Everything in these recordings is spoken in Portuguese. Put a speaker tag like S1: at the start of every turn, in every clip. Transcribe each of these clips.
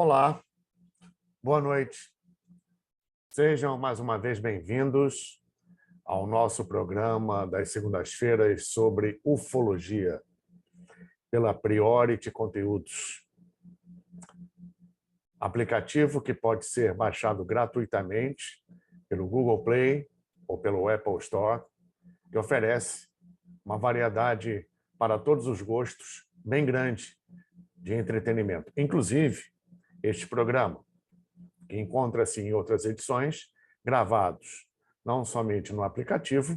S1: Olá, boa noite. Sejam mais uma vez bem-vindos ao nosso programa das segundas-feiras sobre ufologia, pela Priority Conteúdos. Aplicativo que pode ser baixado gratuitamente pelo Google Play ou pelo Apple Store, que oferece uma variedade para todos os gostos bem grande de entretenimento. Inclusive, este programa, que encontra-se em outras edições, gravados não somente no aplicativo,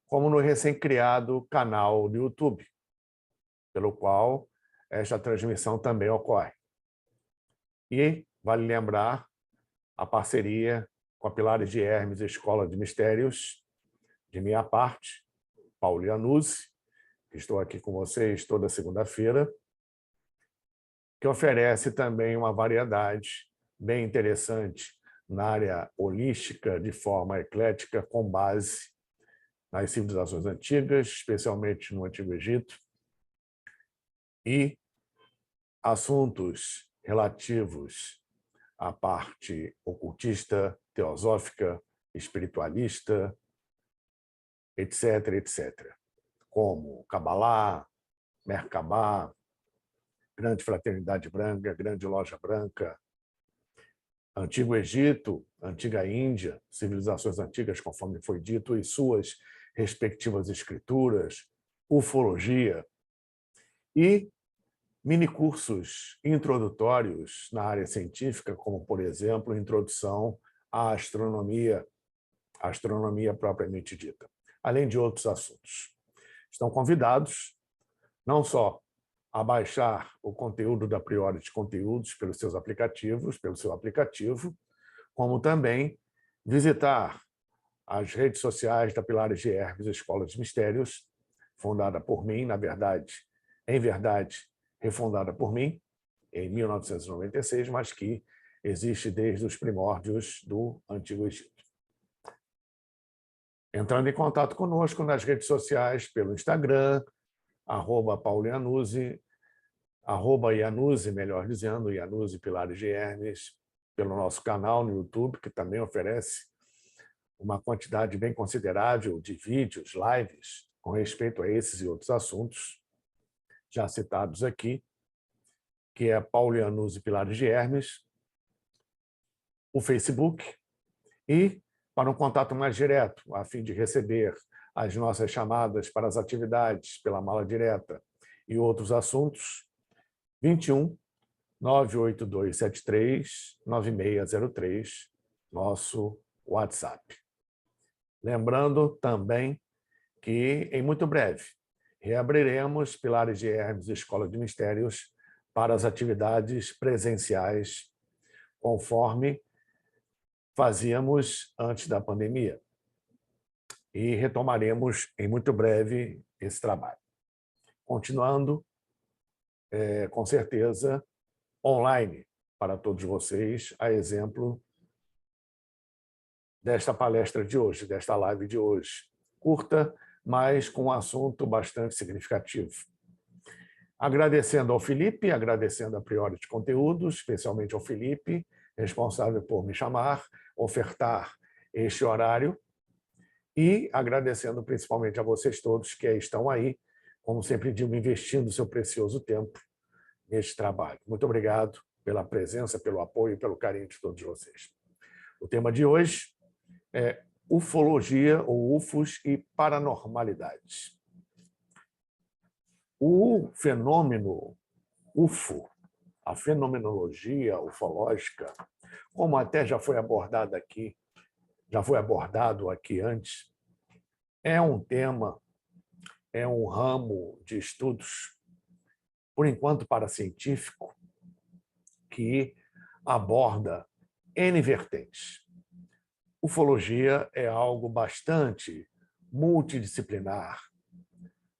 S1: como no recém-criado canal do YouTube, pelo qual esta transmissão também ocorre. E vale lembrar a parceria com a Pilares de Hermes Escola de Mistérios, de minha parte, Paulo Iannuzzi, que estou aqui com vocês toda segunda-feira, que oferece também uma variedade bem interessante na área holística, de forma eclética, com base nas civilizações antigas, especialmente no Antigo Egito, e assuntos relativos à parte ocultista, teosófica, espiritualista, etc., etc., como Cabalá, Merkabá, Grande Fraternidade Branca, Grande Loja Branca, Antigo Egito, Antiga Índia, civilizações antigas, conforme foi dito, e suas respectivas escrituras, ufologia e minicursos introdutórios na área científica, como, por exemplo, introdução à astronomia propriamente dita, além de outros assuntos. Estão convidados não só a baixar o conteúdo da Priority Conteúdos pelos seus aplicativos, pelo seu aplicativo, como também visitar as redes sociais da Pilares de Hermes Escola de Mistérios, fundada por mim, em verdade, refundada por mim, em 1996, mas que existe desde os primórdios do Antigo Egito. Entrando em contato conosco nas redes sociais, pelo Instagram, @paulianuzzi, @Iannuzzi, melhor dizendo, Iannuzzi Pilares de Hermes, pelo nosso canal no YouTube, que também oferece uma quantidade bem considerável de vídeos, lives, com respeito a esses e outros assuntos, já citados aqui, que é Paulo Iannuzzi Pilares de Hermes, o Facebook, e para um contato mais direto, a fim de receber as nossas chamadas para as atividades pela mala direta e outros assuntos, 21 98273 9603, nosso WhatsApp. Lembrando também que, em muito breve, reabriremos Pilares de Hermes Escola de Mistérios para as atividades presenciais, conforme fazíamos antes da pandemia. E retomaremos em muito breve esse trabalho. Continuando, com certeza, online para todos vocês, a exemplo desta palestra de hoje, desta live de hoje. Curta, mas com um assunto bastante significativo. Agradecendo ao Felipe, agradecendo a Priority Conteúdos, especialmente ao Felipe, responsável por me chamar, ofertar este horário, e agradecendo principalmente a vocês todos que estão aí, como sempre digo, investindo seu precioso tempo neste trabalho. Muito obrigado pela presença, pelo apoio e pelo carinho de todos vocês. O tema de hoje é ufologia, ou UFOs e paranormalidades. O fenômeno UFO, a fenomenologia ufológica, como até já foi abordado aqui antes, é um tema, é um ramo de estudos, por enquanto paracientífico, que aborda N vertentes. Ufologia é algo bastante multidisciplinar,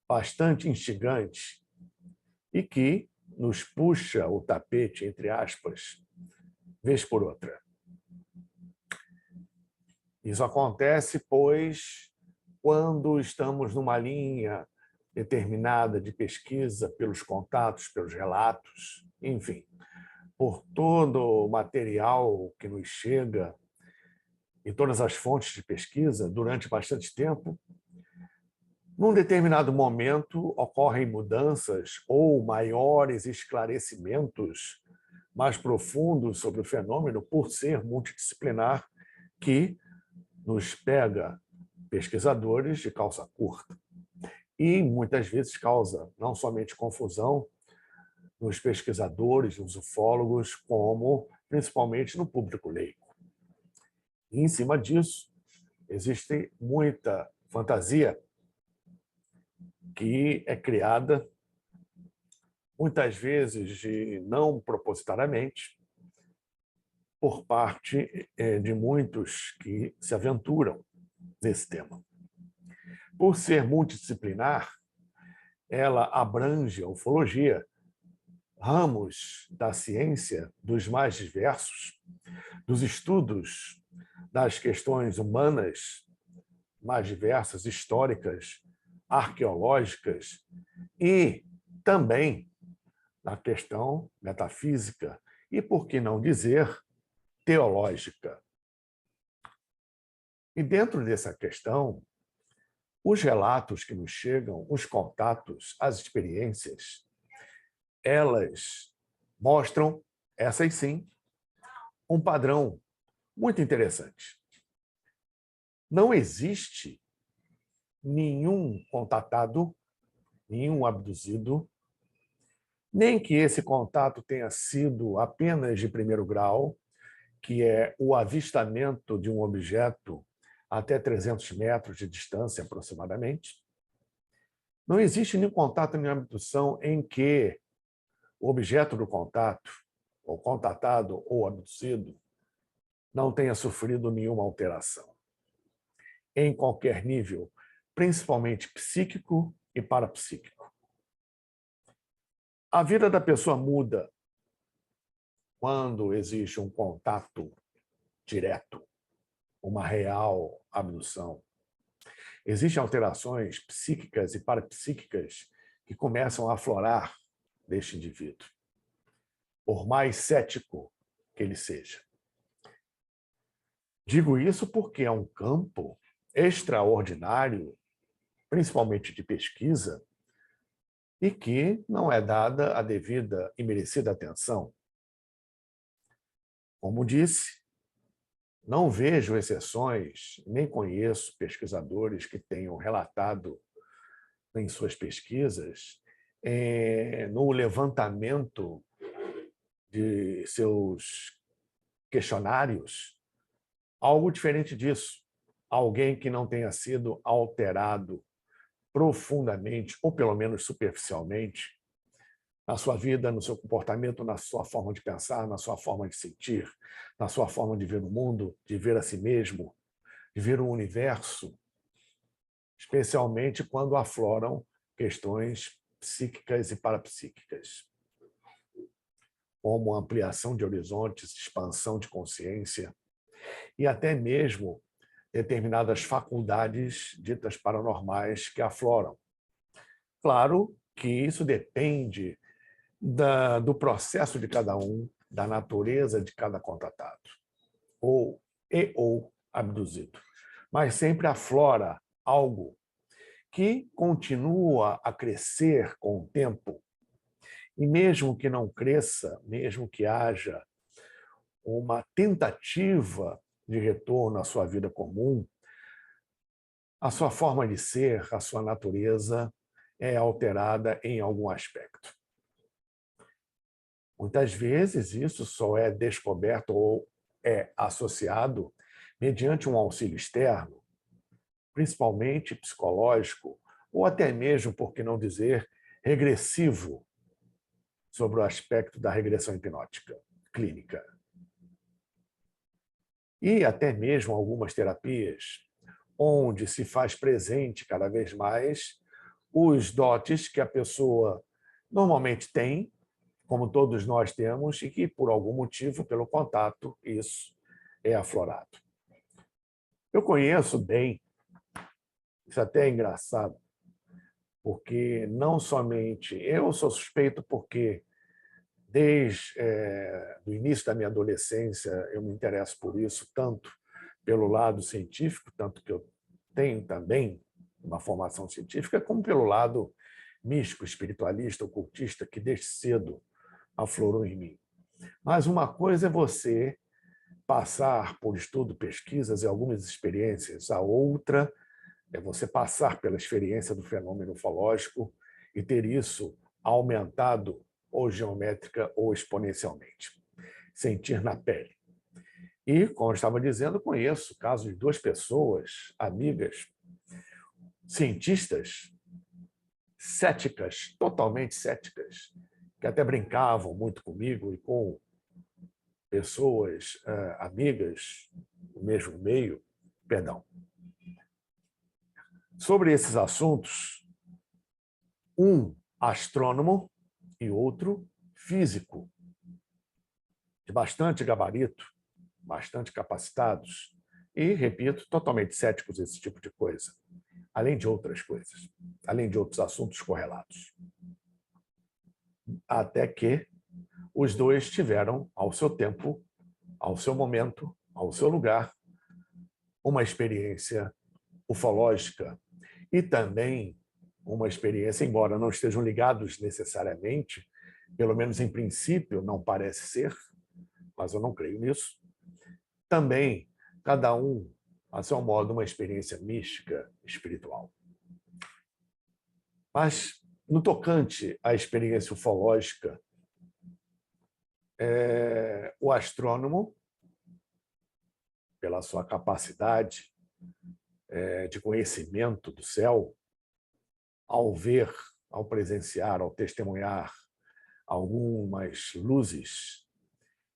S1: bastante instigante e que nos puxa o tapete, entre aspas, vez por outra. Isso acontece, pois, quando estamos numa linha determinada de pesquisa, pelos contatos, pelos relatos, enfim, por todo o material que nos chega e todas as fontes de pesquisa durante bastante tempo, num determinado momento ocorrem mudanças ou maiores esclarecimentos mais profundos sobre o fenômeno por ser multidisciplinar, que nos pega pesquisadores de calça curta. E muitas vezes causa não somente confusão nos pesquisadores, nos ufólogos, como principalmente no público leigo. E, em cima disso, existe muita fantasia que é criada, muitas vezes de não propositadamente, por parte de muitos que se aventuram nesse tema. Por ser multidisciplinar, ela abrange a ufologia, ramos da ciência dos mais diversos, dos estudos das questões humanas mais diversas, históricas, arqueológicas e também na questão metafísica e, por que não dizer, teológica. E dentro dessa questão, os relatos que nos chegam, os contatos, as experiências, elas mostram, essas sim, um padrão muito interessante. Não existe nenhum contatado, nenhum abduzido, nem que esse contato tenha sido apenas de primeiro grau, que é o avistamento de um objeto até 300 metros de distância, aproximadamente. Não existe nenhum contato, nem abdução em que o objeto do contato, ou contatado ou abduzido, não tenha sofrido nenhuma alteração, em qualquer nível, principalmente psíquico e parapsíquico. A vida da pessoa muda quando existe um contato direto, uma real abdução. Existem alterações psíquicas e parapsíquicas que começam a aflorar deste indivíduo, por mais cético que ele seja. Digo isso porque é um campo extraordinário, principalmente de pesquisa, e que não é dada a devida e merecida atenção. Como disse, não vejo exceções, nem conheço pesquisadores que tenham relatado em suas pesquisas no levantamento de seus questionários algo diferente disso. Alguém que não tenha sido alterado profundamente, ou pelo menos superficialmente, na sua vida, no seu comportamento, na sua forma de pensar, na sua forma de sentir, na sua forma de ver o mundo, de ver a si mesmo, de ver o universo, especialmente quando afloram questões psíquicas e parapsíquicas, como ampliação de horizontes, expansão de consciência e até mesmo determinadas faculdades ditas paranormais que afloram. Claro que isso depende do processo de cada um, da natureza de cada contatado, ou abduzido. Mas sempre aflora algo que continua a crescer com o tempo, e mesmo que não cresça, mesmo que haja uma tentativa de retorno à sua vida comum, a sua forma de ser, a sua natureza é alterada em algum aspecto. Muitas vezes isso só é descoberto ou é associado mediante um auxílio externo, principalmente psicológico, ou até mesmo, por que não dizer, regressivo, sobre o aspecto da regressão hipnótica clínica. E até mesmo algumas terapias, onde se faz presente cada vez mais os dotes que a pessoa normalmente tem, como todos nós temos, e que, por algum motivo, pelo contato, isso é aflorado. Eu conheço bem, isso até é engraçado, porque não somente eu sou suspeito porque Desde o início da minha adolescência, eu me interesso por isso, tanto pelo lado científico, tanto que eu tenho também uma formação científica, como pelo lado místico, espiritualista, ocultista, que desde cedo aflorou em mim. Mas uma coisa é você passar por estudo, pesquisas e algumas experiências, a outra é você passar pela experiência do fenômeno ufológico e ter isso aumentado ou geométrica ou exponencialmente. Sentir na pele. E, como eu estava dizendo, conheço casos de duas pessoas, amigas, cientistas, céticas, totalmente céticas, que até brincavam muito comigo e com pessoas amigas do mesmo meio, perdão. Sobre esses assuntos, um astrônomo e outro físico, de bastante gabarito, bastante capacitados e, repito, totalmente céticos desse tipo de coisa, além de outras coisas, além de outros assuntos correlatos. Até que os dois tiveram, ao seu tempo, ao seu momento, ao seu lugar, uma experiência ufológica e também uma experiência, embora não estejam ligados necessariamente, pelo menos em princípio não parece ser, mas eu não creio nisso, também, cada um, a seu modo, uma experiência mística, espiritual. Mas, no tocante à experiência ufológica, o astrônomo, pela sua capacidade de conhecimento do céu, ao ver, ao presenciar, ao testemunhar algumas luzes,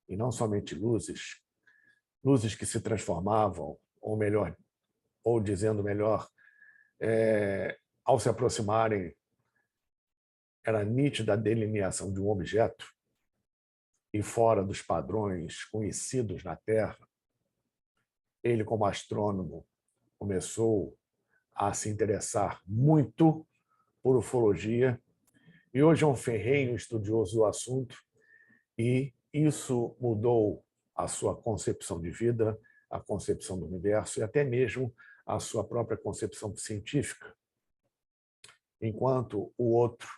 S1: e não somente luzes, luzes que se transformavam, ou melhor, ou dizendo melhor, ao se aproximarem, era nítida a delineação de um objeto e fora dos padrões conhecidos na Terra. Ele, como astrônomo, começou a se interessar muito por ufologia e hoje é um ferrenho estudioso do assunto e isso mudou a sua concepção de vida, a concepção do universo e até mesmo a sua própria concepção científica. Enquanto o outro,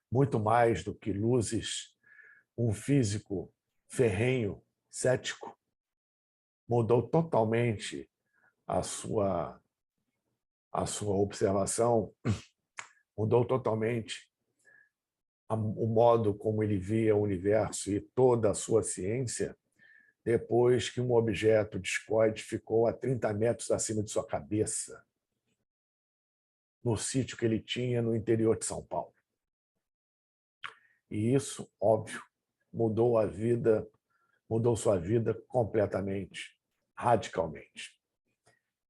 S1: muito mais do que luzes, um físico ferrenho, cético, mudou totalmente a sua observação, mudou totalmente o modo como ele via o universo e toda a sua ciência depois que um objeto discoide ficou a 30 metros acima de sua cabeça, no sítio que ele tinha no interior de São Paulo. E isso, óbvio, mudou sua vida completamente, radicalmente.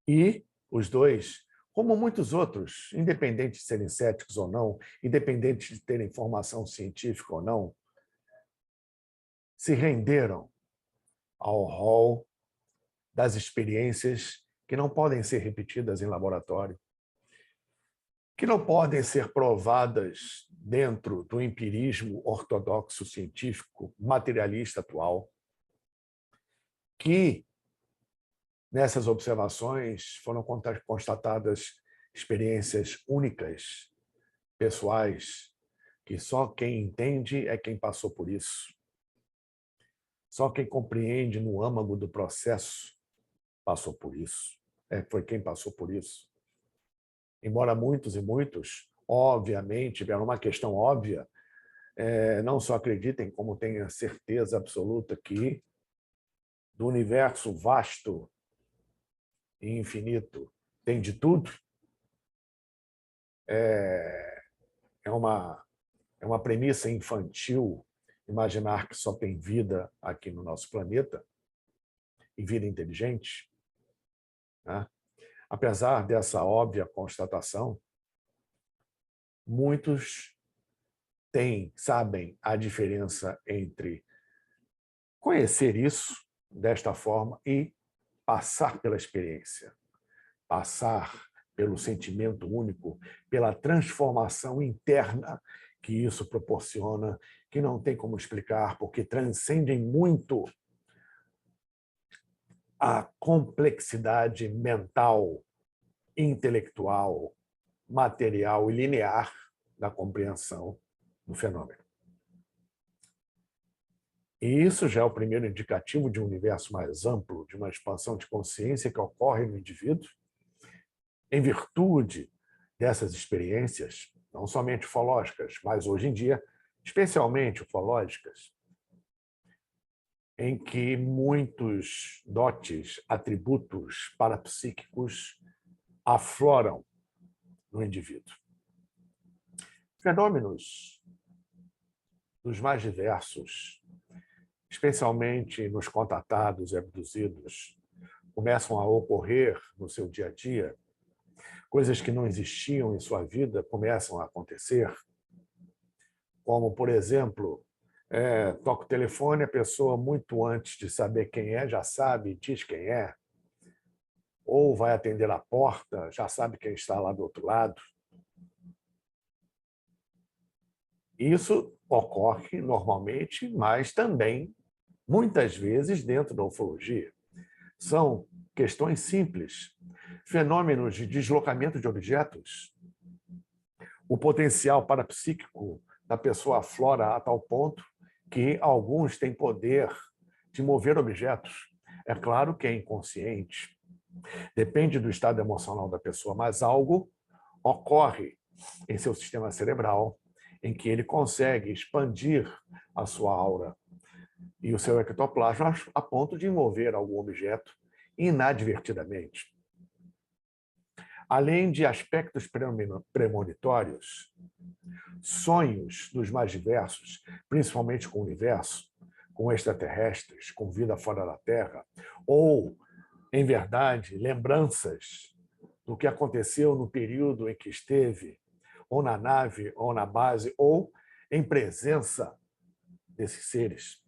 S1: E os dois, como muitos outros, independente de serem céticos ou não, independente de terem formação científica ou não, se renderam ao rol das experiências que não podem ser repetidas em laboratório, que não podem ser provadas dentro do empirismo ortodoxo científico materialista atual, que nessas observações foram constatadas experiências únicas, pessoais, que só quem entende é quem passou por isso. Só quem compreende no âmago do processo passou por isso. Foi quem passou por isso. Embora muitos e muitos, obviamente, era uma questão óbvia, não só acreditem, como tenham certeza absoluta que do universo vasto e infinito tem de tudo, é uma premissa infantil imaginar que só tem vida aqui no nosso planeta e vida inteligente, né? Apesar dessa óbvia constatação, muitos sabem a diferença entre conhecer isso desta forma e passar pela experiência, passar pelo sentimento único, pela transformação interna que isso proporciona, que não tem como explicar, porque transcendem muito a complexidade mental, intelectual, material e linear da compreensão do fenômeno. E isso já é o primeiro indicativo de um universo mais amplo, de uma expansão de consciência que ocorre no indivíduo, em virtude dessas experiências, não somente ufológicas, mas hoje em dia, especialmente ufológicas, em que muitos dotes, atributos parapsíquicos afloram no indivíduo. Fenômenos dos mais diversos, especialmente nos contatados e abduzidos, começam a ocorrer no seu dia a dia, coisas que não existiam em sua vida começam a acontecer, como, por exemplo, toca o telefone, a pessoa, muito antes de saber quem é, já sabe, diz quem é, ou vai atender a porta, já sabe quem está lá do outro lado. Isso ocorre normalmente, mas também, muitas vezes, dentro da ufologia. São questões simples, fenômenos de deslocamento de objetos. O potencial parapsíquico da pessoa aflora a tal ponto que alguns têm poder de mover objetos. É claro que é inconsciente, depende do estado emocional da pessoa, mas algo ocorre em seu sistema cerebral em que ele consegue expandir a sua aura e o seu ectoplasma a ponto de mover algum objeto inadvertidamente. Além de aspectos premonitórios, sonhos dos mais diversos, principalmente com o universo, com extraterrestres, com vida fora da Terra, ou, em verdade, lembranças do que aconteceu no período em que esteve, ou na nave, ou na base, ou em presença desses seres.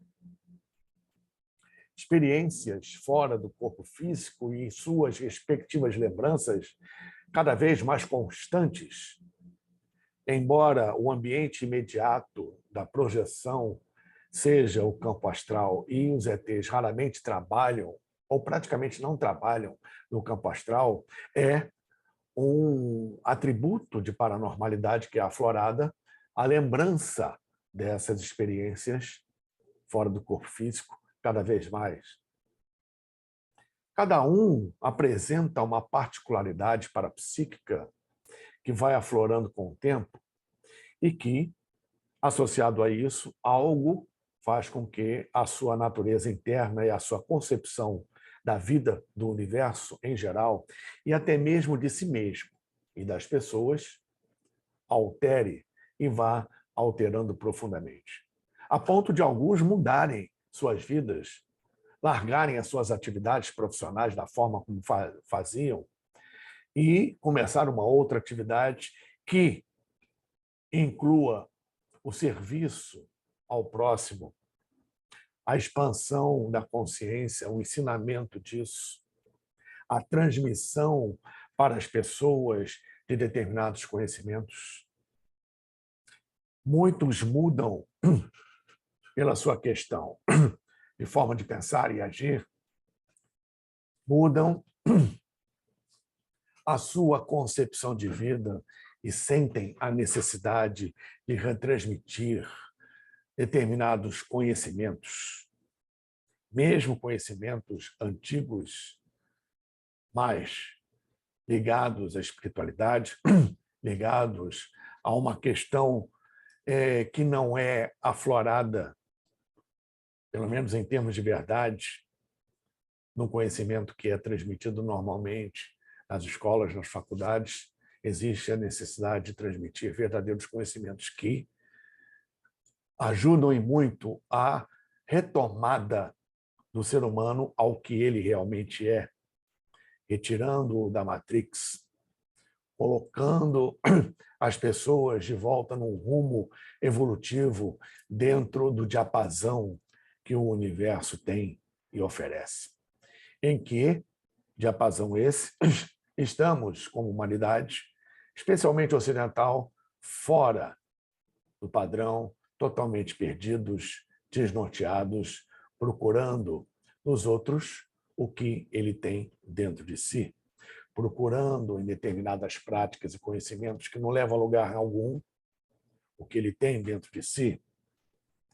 S1: Experiências fora do corpo físico e suas respectivas lembranças cada vez mais constantes, embora o ambiente imediato da projeção seja o campo astral e os ETs raramente trabalham, ou praticamente não trabalham no campo astral, é um atributo de paranormalidade que é aflorada, a lembrança dessas experiências fora do corpo físico, cada vez mais. Cada um apresenta uma particularidade parapsíquica que vai aflorando com o tempo e que, associado a isso, algo faz com que a sua natureza interna e a sua concepção da vida, do universo em geral, e até mesmo de si mesmo e das pessoas, altere e vá alterando profundamente. A ponto de alguns mudarem suas vidas, largarem as suas atividades profissionais da forma como faziam e começar uma outra atividade que inclua o serviço ao próximo, a expansão da consciência, o ensinamento disso, a transmissão para as pessoas de determinados conhecimentos. Muitos mudam pela sua questão de forma de pensar e agir, mudam a sua concepção de vida e sentem a necessidade de retransmitir determinados conhecimentos, mesmo conhecimentos antigos, mas ligados à espiritualidade, ligados a uma questão que não é aflorada, pelo menos em termos de verdade, no conhecimento que é transmitido normalmente nas escolas, nas faculdades. Existe a necessidade de transmitir verdadeiros conhecimentos que ajudam e muito a retomada do ser humano ao que ele realmente é, retirando-o da Matrix, colocando as pessoas de volta num rumo evolutivo dentro do diapasão que o universo tem e oferece. Em que diapasão esse estamos, como humanidade, especialmente ocidental, fora do padrão, totalmente perdidos, desnorteados, procurando nos outros o que ele tem dentro de si, procurando em determinadas práticas e conhecimentos que não levam a lugar algum o que ele tem dentro de si,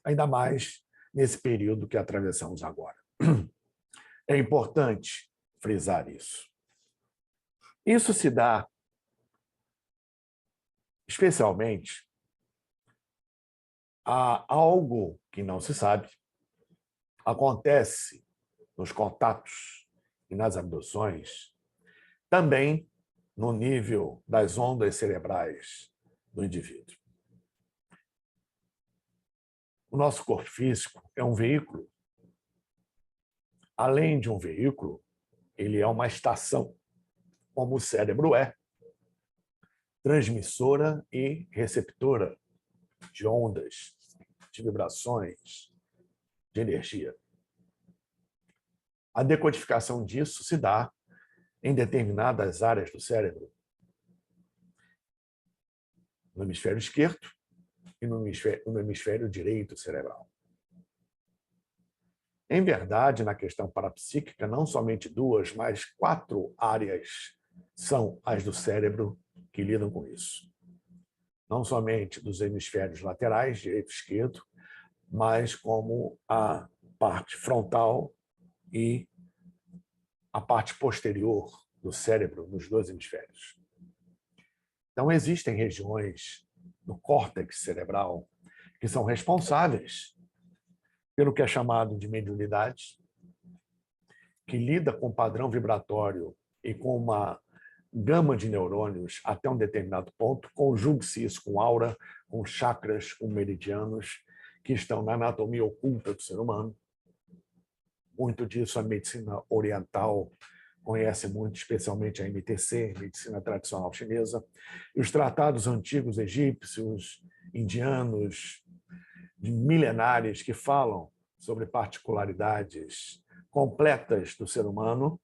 S1: ainda mais nesse período que atravessamos agora. É importante frisar isso. Isso se dá especialmente a algo que não se sabe, acontece nos contatos e nas abduções, também no nível das ondas cerebrais do indivíduo. O nosso corpo físico é um veículo. Além de um veículo, ele é uma estação, como o cérebro é, transmissora e receptora de ondas, de vibrações, de energia. A decodificação disso se dá em determinadas áreas do cérebro, no hemisfério esquerdo e no hemisfério direito cerebral. Em verdade, na questão parapsíquica, não somente 2, mas 4 áreas são as do cérebro que lidam com isso. Não somente dos hemisférios laterais, direito e esquerdo, mas como a parte frontal e a parte posterior do cérebro nos 2 hemisférios. Então, existem regiões no córtex cerebral que são responsáveis pelo que é chamado de mediunidade, que lida com padrão vibratório e com uma gama de neurônios até um determinado ponto, conjugue-se isso com aura, com chakras, com meridianos, que estão na anatomia oculta do ser humano. Muito disso a medicina oriental conhece muito, especialmente a MTC, medicina tradicional chinesa, e os tratados antigos egípcios, indianos, milenares, que falam sobre particularidades completas do ser humano,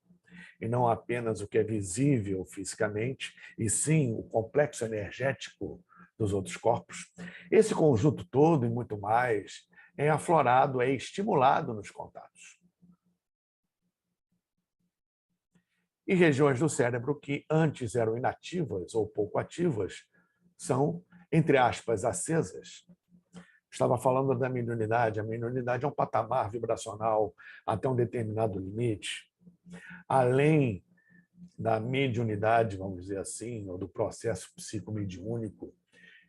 S1: e não apenas o que é visível fisicamente, e sim o complexo energético dos outros corpos. Esse conjunto todo e muito mais é aflorado, é estimulado nos contatos. E regiões do cérebro que antes eram inativas ou pouco ativas são, entre aspas, acesas. Estava falando da mediunidade. A mediunidade é um patamar vibracional até um determinado limite. Além da mediunidade, vamos dizer assim, ou do processo psicomediúnico,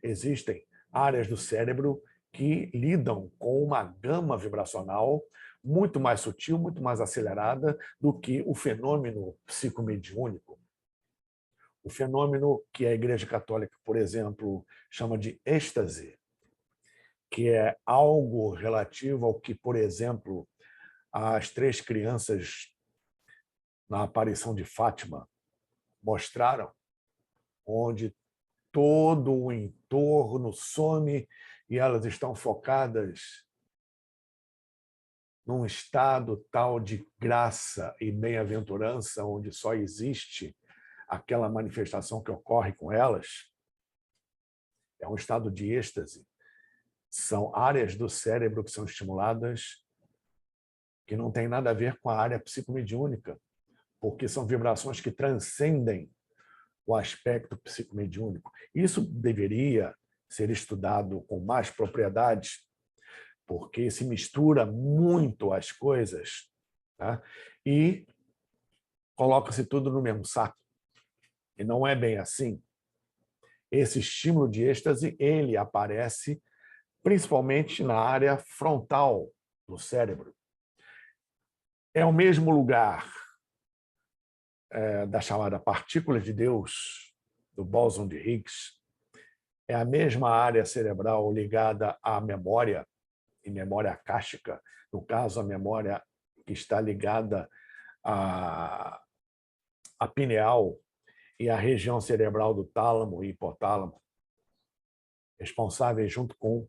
S1: existem áreas do cérebro que lidam com uma gama vibracional muito mais sutil, muito mais acelerada do que o fenômeno psicomediúnico. O fenômeno que a Igreja Católica, por exemplo, chama de êxtase, que é algo relativo ao que, por exemplo, as 3 crianças na aparição de Fátima mostraram, onde todo o entorno some e elas estão focadas num estado tal de graça e bem-aventurança, onde só existe aquela manifestação que ocorre com elas. É um estado de êxtase. São áreas do cérebro que são estimuladas que não tem nada a ver com a área psicomediúnica, porque são vibrações que transcendem o aspecto psicomediúnico. Isso deveria ser estudado com mais propriedade, porque se mistura muito as coisas, tá? E coloca-se tudo no mesmo saco. E não é bem assim. Esse estímulo de êxtase, ele aparece principalmente na área frontal do cérebro. É o mesmo lugar da chamada partícula de Deus, do bóson de Higgs. É a mesma área cerebral ligada à memória, e memória akáshica, no caso, a memória que está ligada à pineal e à região cerebral do tálamo e hipotálamo, responsáveis junto com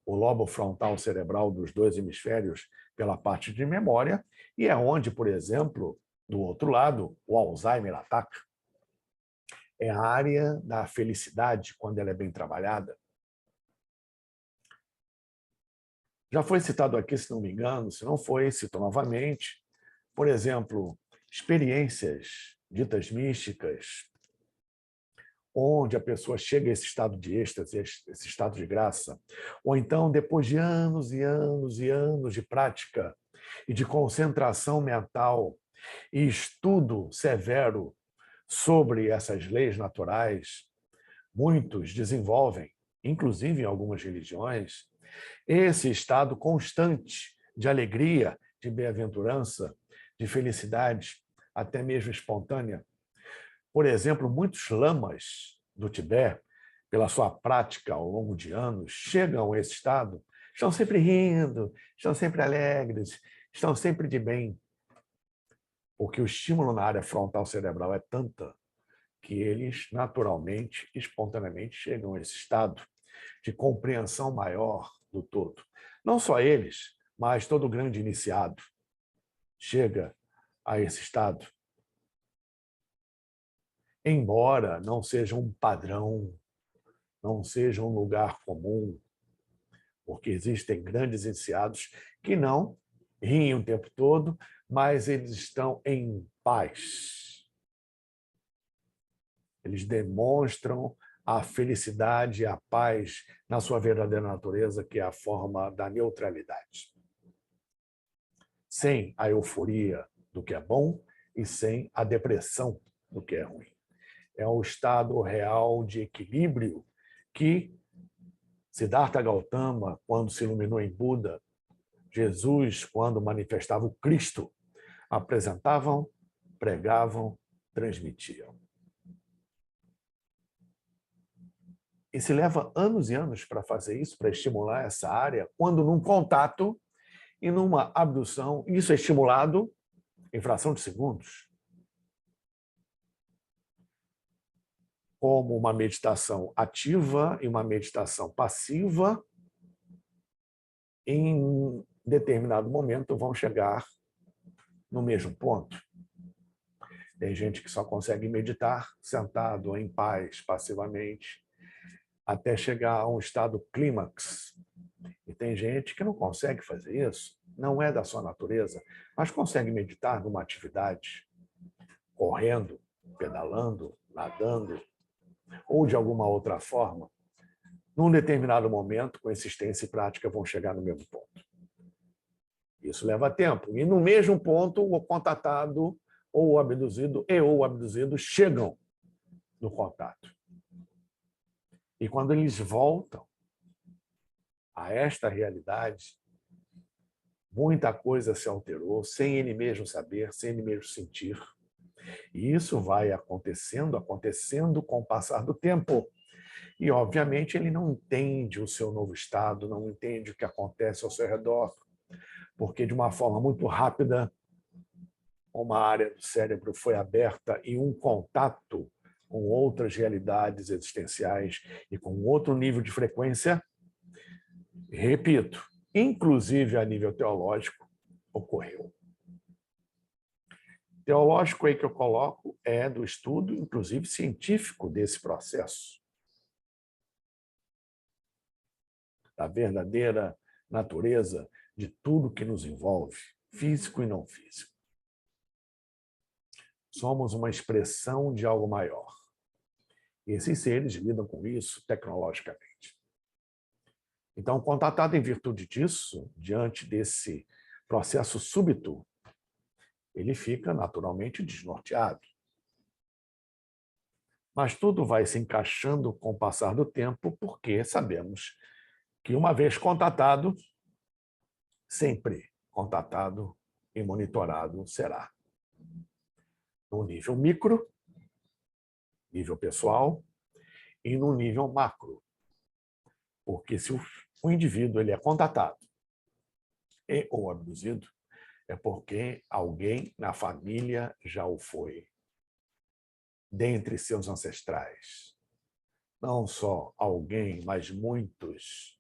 S1: o lobo frontal cerebral dos 2 hemisférios pela parte de memória, e é onde, por exemplo, do outro lado, o Alzheimer ataca. É a área da felicidade, quando ela é bem trabalhada. Já foi citado aqui, se não me engano, se não foi, cito novamente, por exemplo, experiências ditas místicas, onde a pessoa chega a esse estado de êxtase, esse estado de graça, ou então, depois de anos e anos e anos de prática e de concentração mental e estudo severo sobre essas leis naturais, muitos desenvolvem, inclusive em algumas religiões, esse estado constante de alegria, de bem-aventurança, de felicidade, até mesmo espontânea. Por exemplo, muitos lamas do Tibete, pela sua prática ao longo de anos, chegam a esse estado, estão sempre rindo, estão sempre alegres, estão sempre de bem, porque o estímulo na área frontal cerebral é tanta que eles naturalmente, espontaneamente chegam a esse estado de compreensão maior do todo. Não só eles, mas todo grande iniciado chega a esse estado. Embora não seja um padrão, não seja um lugar comum, porque existem grandes iniciados que não riem o tempo todo, mas eles estão em paz. Eles demonstram a felicidade e a paz na sua verdadeira natureza, que é a forma da neutralidade. Sem a euforia do que é bom e sem a depressão do que é ruim. É o estado real de equilíbrio que Siddhartha Gautama, quando se iluminou em Buda, Jesus, quando manifestava o Cristo, apresentavam, pregavam, transmitiam. E se leva anos e anos para fazer isso, para estimular essa área, quando num contato e numa abdução, isso é estimulado em fração de segundos. Como uma meditação ativa e uma meditação passiva, em determinado momento vão chegar no mesmo ponto. Tem gente que só consegue meditar sentado, em paz, passivamente, até chegar a um estado clímax. E tem gente que não consegue fazer isso, não é da sua natureza, mas consegue meditar numa atividade, correndo, pedalando, nadando, ou de alguma outra forma. Num determinado momento, com insistência e prática, vão chegar no mesmo ponto. Isso leva tempo. E no mesmo ponto, o contatado ou o abduzido chegam no contato. E quando eles voltam a esta realidade, muita coisa se alterou, sem ele mesmo saber, sem ele mesmo sentir. E isso vai acontecendo com o passar do tempo. E, obviamente, ele não entende o seu novo estado, não entende o que acontece ao seu redor, porque, de uma forma muito rápida, uma área do cérebro foi aberta e um contato com outras realidades existenciais e com outro nível de frequência, repito, inclusive a nível teológico, ocorreu. Teológico aí que eu coloco é do estudo, inclusive científico, desse processo, da verdadeira natureza de tudo que nos envolve, físico e não físico. Somos uma expressão de algo maior. E esses seres lidam com isso tecnologicamente. Então, contatado em virtude disso, diante desse processo súbito, ele fica naturalmente desnorteado. Mas tudo vai se encaixando com o passar do tempo, porque sabemos que, uma vez contatado, sempre contatado e monitorado será. No nível micro, nível pessoal, e no nível macro. Porque se o indivíduo ele é contatado ou abduzido, é porque alguém na família já o foi, dentre seus ancestrais. Não só alguém, mas muitos,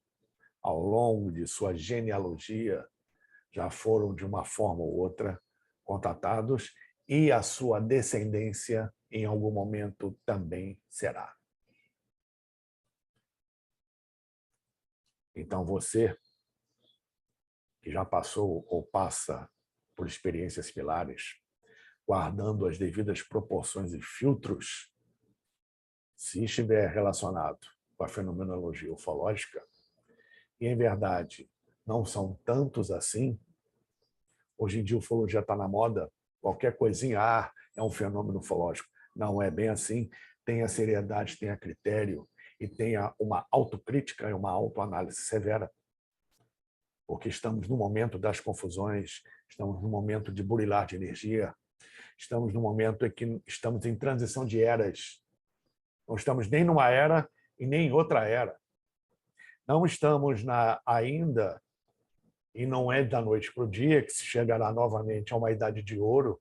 S1: ao longo de sua genealogia, já foram, de uma forma ou outra, contatados, e a sua descendência, em algum momento, também será. Então, você que já passou ou passa por experiências similares, guardando as devidas proporções e filtros, se estiver relacionado com a fenomenologia ufológica, e em verdade não são tantos assim, hoje em dia a ufologia está na moda, qualquer coisinha, é um fenômeno ufológico. Não é bem assim, tenha seriedade, tenha critério e tenha uma autocrítica e uma autoanálise severa, porque estamos no momento das confusões, estamos no momento de burilar de energia, estamos no momento em que estamos em transição de eras. Não estamos nem numa era e nem em outra era. Não estamos ainda, e não é da noite para o dia, que se chegará novamente a uma idade de ouro,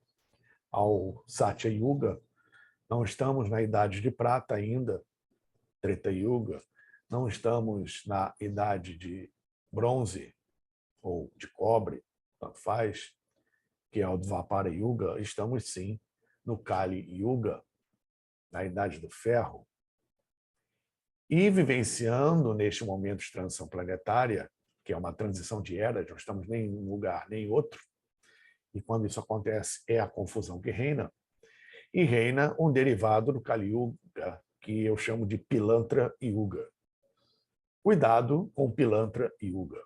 S1: ao Satya Yuga. Não estamos na idade de prata ainda, Treta Yuga. Não estamos na idade de bronze ou de cobre, tanto faz, que é o Dvapara Yuga. Estamos, sim, no Kali Yuga, na idade do ferro. E vivenciando neste momento de transição planetária, que é uma transição de eras, não estamos nem em um lugar nem em outro, e quando isso acontece é a confusão que reina, e reina um derivado do Kali Yuga, que eu chamo de Pilantra Yuga. Cuidado com Pilantra Yuga.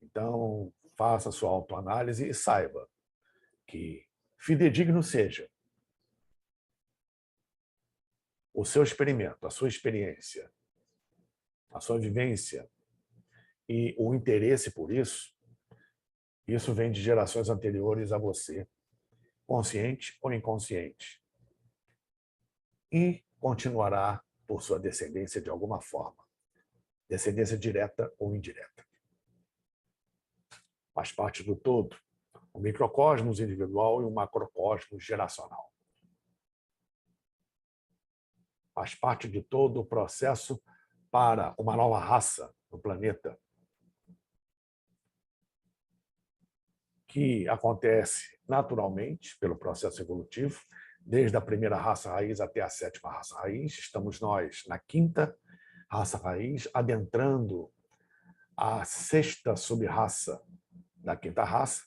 S1: Então, faça a sua autoanálise e saiba que fidedigno seja o seu experimento, a sua experiência, a sua vivência e o interesse por isso, isso vem de gerações anteriores a você, consciente ou inconsciente, e continuará por sua descendência de alguma forma, descendência direta ou indireta. Faz parte do todo, o microcosmos individual e o macrocosmos geracional. Faz parte de todo o processo para uma nova raça no planeta, que acontece naturalmente pelo processo evolutivo, desde a primeira raça raiz até a sétima raça raiz. Estamos nós na quinta raça raiz, adentrando a sexta sub-raça da quinta raça.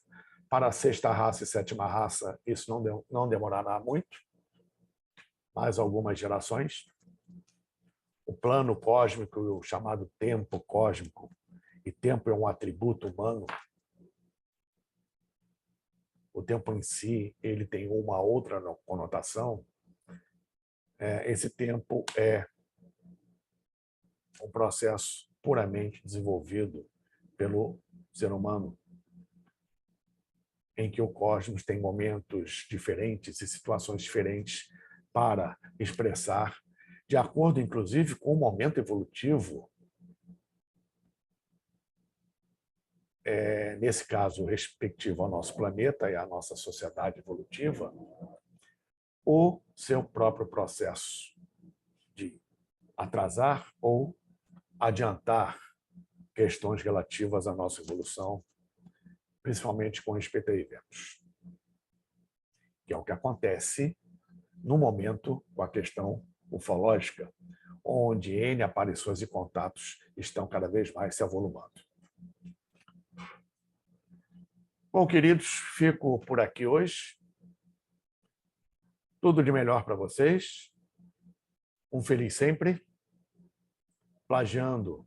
S1: Para a sexta raça e sétima raça, isso não demorará muito, mais algumas gerações. O plano cósmico, o chamado tempo cósmico, e tempo é um atributo humano, o tempo em si ele tem uma outra conotação. Esse tempo é um processo puramente desenvolvido pelo ser humano, em que o cosmos tem momentos diferentes e situações diferentes para expressar, de acordo, inclusive, com o momento evolutivo, nesse caso, respectivo ao nosso planeta e à nossa sociedade evolutiva, o seu próprio processo de atrasar ou adiantar questões relativas à nossa evolução, principalmente com respeito a eventos, que é o que acontece no momento com a questão ufológica, onde N aparições e contatos estão cada vez mais se avolumando. Bom, queridos, fico por aqui hoje. Tudo de melhor para vocês. Um feliz sempre. Plagiando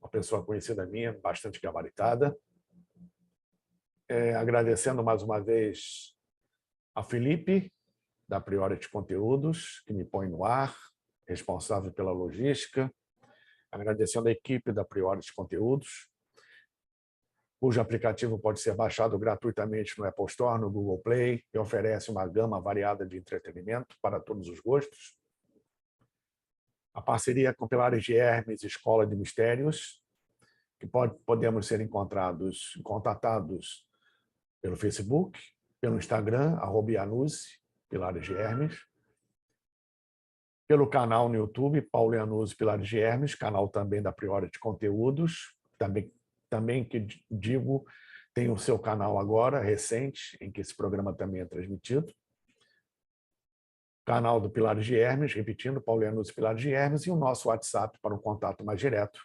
S1: uma pessoa conhecida minha, bastante gabaritada. Agradecendo mais uma vez a Felipe, da Priority Conteúdos, que me põe no ar, responsável pela logística. Agradecendo a equipe da Priority Conteúdos, cujo aplicativo pode ser baixado gratuitamente no Apple Store, no Google Play, e oferece uma gama variada de entretenimento para todos os gostos. A parceria com Pilares de Hermes, Escola de Mistérios, que podemos ser contatados pelo Facebook, pelo Instagram, @Iannuzzi, Pilares de Hermes, pelo canal no YouTube, Paulo Iannuzzi, Pilares de Hermes, canal também da Priority Conteúdos, também que digo, tem o seu canal agora, recente, em que esse programa também é transmitido. Canal do Pilares de Hermes, repetindo, Paulo Iannuzzi, Pilares de Hermes, e o nosso WhatsApp para um contato mais direto,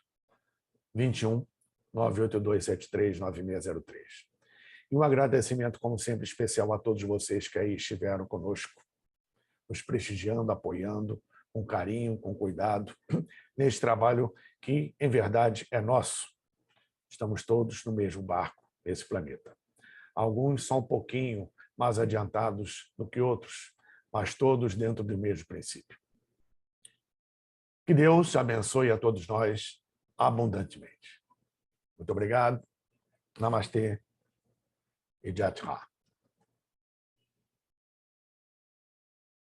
S1: 21 98273 9603. E um agradecimento, como sempre, especial a todos vocês que aí estiveram conosco, nos prestigiando, apoiando, com carinho, com cuidado, nesse trabalho que, em verdade, é nosso. Estamos todos no mesmo barco, nesse planeta. Alguns são um pouquinho mais adiantados do que outros, mas todos dentro do mesmo princípio. Que Deus abençoe a todos nós abundantemente. Muito obrigado. Namastê e Jai Hind.